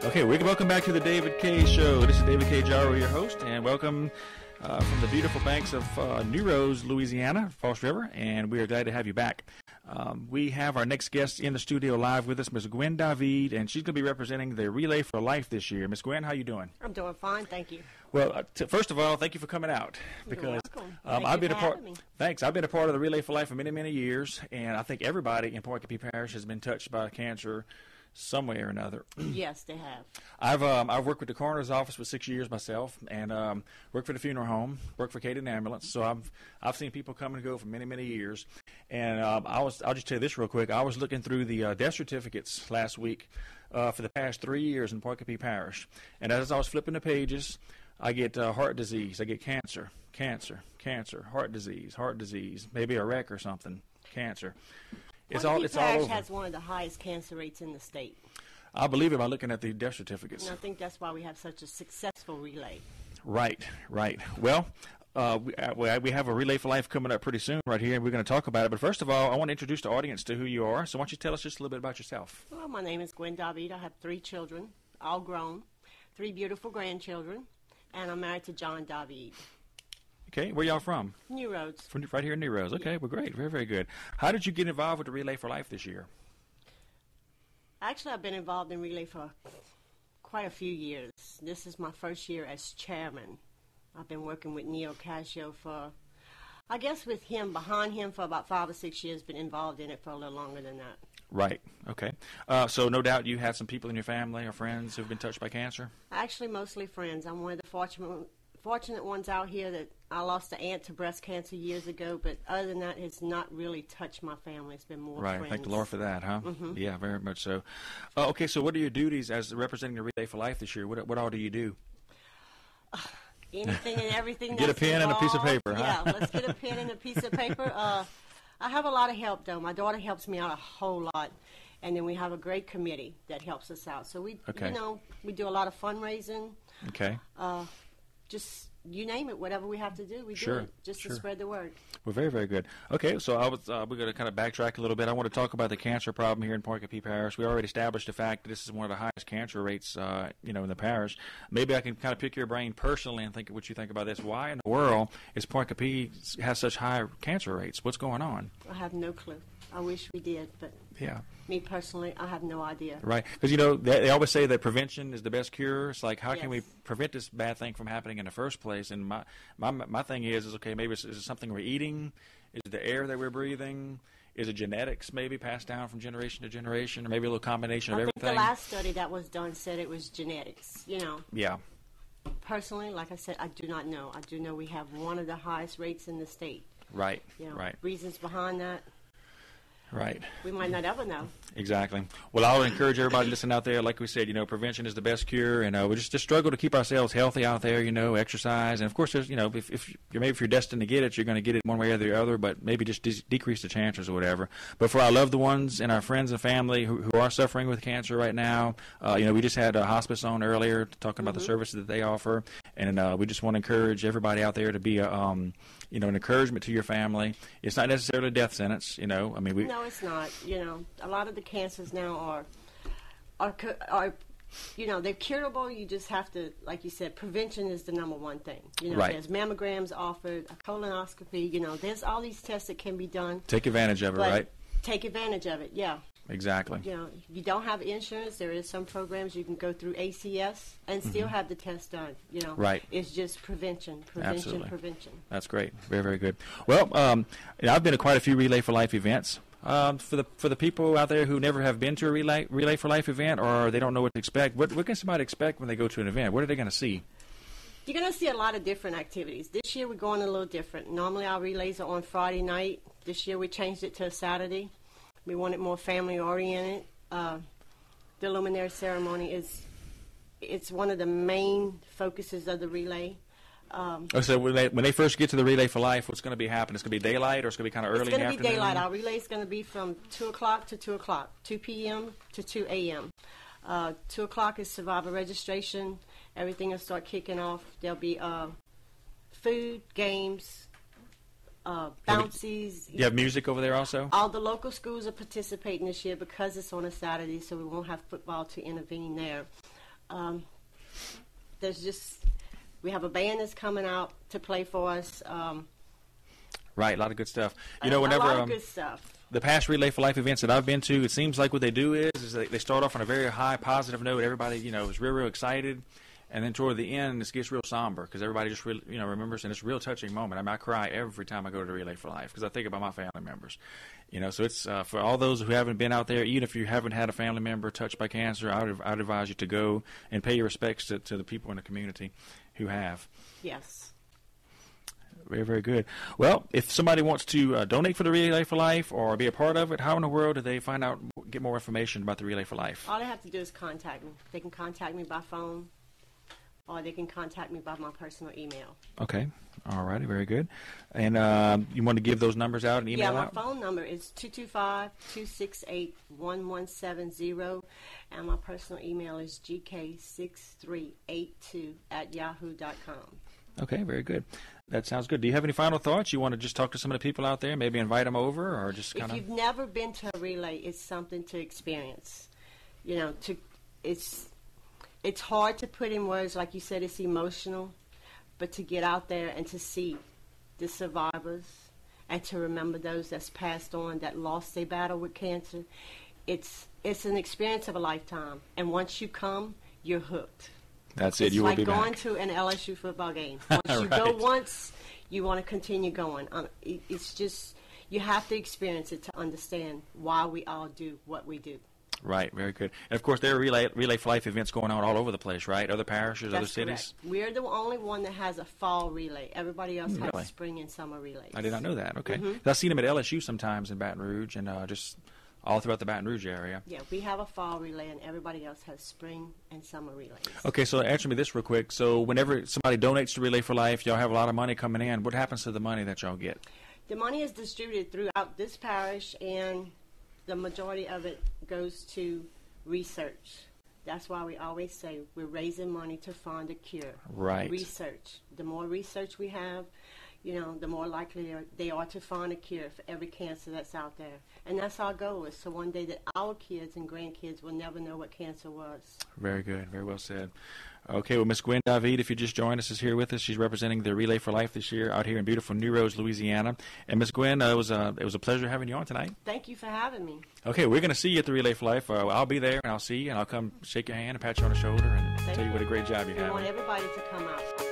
Okay, welcome back to the David K. Show. This is David K. Jarrow, your host, and welcome from the beautiful banks of New Rose, Louisiana, Falls River, and we are glad to have you back. We have our next guest in the studio live with us, Ms. Gwen David, and she's going to be representing the Relay for Life this year. Ms. Gwen, how you doing? I'm doing fine, thank you. Well, first of all, thank you for coming out. You're welcome. I've been a part. Thanks. I've been a part of the Relay for Life for many, many years, and I think everybody in Pointe Coupee Parish has been touched by cancer some way or another. Yes, they have. I've worked with the coroner's office for 6 years myself, and worked for the funeral home, worked for Caden Ambulance. So I've seen people come and go for many, many years. And I'll just tell you this real quick. I was looking through the death certificates last week for the past 3 years in Pointe Coupee Parish, and as I was flipping the pages, I get heart disease, I get cancer, heart disease, maybe a wreck or something, cancer. It's all over. Parish has one of the highest cancer rates in the state. I believe it by looking at the death certificates. And I think that's why we have such a successful relay. Right. Well, we have a Relay for Life coming up pretty soon right here, and we're going to talk about it. But first of all, I want to introduce the audience to who you are. So why don't you tell us just a little bit about yourself? Well, my name is Gwen David. I have 3 children, all grown, 3 beautiful grandchildren, and I'm married to John David. Okay, where y'all from? New Roads. From right here in New Roads. Okay, Yeah. well, great. Very, very good. How did you get involved with the Relay for Life this year? Actually, I've been involved in Relay for quite a few years. This is my first year as chairman. I've been working with Neil Cascio for, I guess with him, behind him for about 5 or 6 years, been involved in it for a little longer than that. Right, okay. So no doubt you had some people in your family or friends who've been touched by cancer? Actually, mostly friends. I'm one of the fortunate ones out here that I lost an aunt to breast cancer years ago, but other than that, it's not really touched my family. It's been more right. friends. Thank the Lord for that, huh? Mm-hmm. Yeah, very much so. Okay, so what are your duties as representing the Relay for Life this year? What all do you do? Anything and everything. Get a pen and a piece of paper, huh? Yeah, let's get a pen and a piece of paper. I have a lot of help, though. My daughter helps me out a whole lot. And then we have a great committee that helps us out. So we do a lot of fundraising. Okay. Just you name it, whatever we have to do, we do it just to spread the word. Well, very, very good. Okay, so we're going to kind of backtrack a little bit. I want to talk about the cancer problem here in Pointe Coupee Parish. We already established the fact that this is one of the highest cancer rates, in the parish. Maybe I can kind of pick your brain personally and think what you think about this. Why in the world is Pointe Coupee has such high cancer rates? What's going on? I have no clue. I wish we did, but yeah. Me personally, I have no idea. Right, because they always say that prevention is the best cure. It's like, how can we prevent this bad thing from happening in the first place? And my thing is okay, maybe is it something we're eating? Is it the air that we're breathing? Is it genetics maybe passed down from generation to generation, or maybe a little combination of everything? I think the last study that was done said it was genetics. Yeah. Personally, like I said, I do not know. I do know we have one of the highest rates in the state. Right. Right. Reasons behind that. Right. We might not ever know. Exactly. Well, I would encourage everybody listening out there, like we said, prevention is the best cure, and we just struggle to keep ourselves healthy out there, exercise, and of course, there's, if you're destined to get it, you're going to get it one way or the other, but maybe just decrease the chances or whatever. But for our loved ones and our friends and family who are suffering with cancer right now, we just had a hospice on earlier talking about the services that they offer, and we just want to encourage everybody out there to be an encouragement to your family. It's not necessarily a death sentence, No, it's not. A lot of the cancers now are they're curable. You just have to, like you said, prevention is the number one thing. Right. There's mammograms offered, a colonoscopy. There's all these tests that can be done. Take advantage of it, right? Take advantage of it, yeah. Exactly. If you don't have insurance, there is some programs you can go through ACS and still have the test done. Right. It's just prevention. Absolutely. Prevention. That's great. Very, very good. Well, I've been to quite a few Relay for Life events. For the people out there who never have been to a Relay for Life event, or they don't know what to expect, what can somebody expect when they go to an event? What are they going to see? You're going to see a lot of different activities. This year we're going a little different. Normally our relays are on Friday night. This year we changed it to a Saturday. We want it more family-oriented. The luminary ceremony it's one of the main focuses of the relay. So when they first get to the Relay for Life, what's going to be happening? It's going to be daylight, or it's going to be kind of early in the afternoon? It's going to be daylight. Our relay is going to be from 2 o'clock to 2 o'clock, 2 p.m. to 2 a.m. 2 o'clock is survivor registration. Everything will start kicking off. There'll be food, games, bouncies. You have music over there also? All the local schools are participating this year because it's on a Saturday, so we won't have football to intervene there. We have a band that's coming out to play for us. Right, a lot of good stuff. A lot of good stuff. The past Relay for Life events that I've been to, it seems like what they do is they start off on a very high positive note. Everybody, is real excited. And then toward the end, it gets real somber because everybody just remembers, and it's a real touching moment. I mean, I cry every time I go to Relay for Life because I think about my family members. So it's for all those who haven't been out there, even if you haven't had a family member touched by cancer, I'd advise you to go and pay your respects to the people in the community who have. Yes. Very, very good. Well, if somebody wants to donate for the Relay for Life or be a part of it, how in the world do they get more information about the Relay for Life? All they have to do is contact me. They can contact me by phone, or they can contact me by my personal email. Okay. All righty. Very good. And you want to give those numbers out and email out? Yeah, my phone number is 225-268-1170, and my personal email is gk6382@yahoo.com. Okay, very good. That sounds good. Do you have any final thoughts? You want to just talk to some of the people out there, maybe invite them over, or just kind of... If you've never been to a relay, it's something to experience. It's hard to put in words. Like you said, it's emotional. But to get out there and to see the survivors and to remember those that's passed on, that lost their battle with cancer, it's an experience of a lifetime. And once you come, you're hooked. That's it. You will be back. It's like going to an LSU football game. Once you go once, you want to continue going. It's just, you have to experience it to understand why we all do what we do. Right, very good. And, of course, there are Relay for Life events going on all over the place, right? Other parishes, That's other cities? Correct. We're the only one that has a fall relay. Everybody else has spring and summer relays. I did not know that. Okay. Mm-hmm. I've seen them at LSU sometimes in Baton Rouge and just all throughout the Baton Rouge area. Yeah, we have a fall relay, and everybody else has spring and summer relays. Okay, so answer me this real quick. So whenever somebody donates to Relay for Life, y'all have a lot of money coming in. What happens to the money that y'all get? The money is distributed throughout this parish, and the majority of it goes to research. That's why we always say we're raising money to fund a cure. Right. Research. The more research we have, the more likely they are to find a cure for every cancer that's out there. And that's our goal, is so one day that our kids and grandkids will never know what cancer was. Very good. Very well said. Okay, well, Miss Gwen David, if you just joined us, is here with us. She's representing the Relay for Life this year out here in beautiful New Roads, Louisiana. And Miss Gwen, it was a pleasure having you on tonight. Thank you for having me. Okay, we're going to see you at the Relay for Life. I'll be there, and I'll see you, and I'll come shake your hand and pat you on the shoulder and tell you what a great job you have. We want everybody to come out.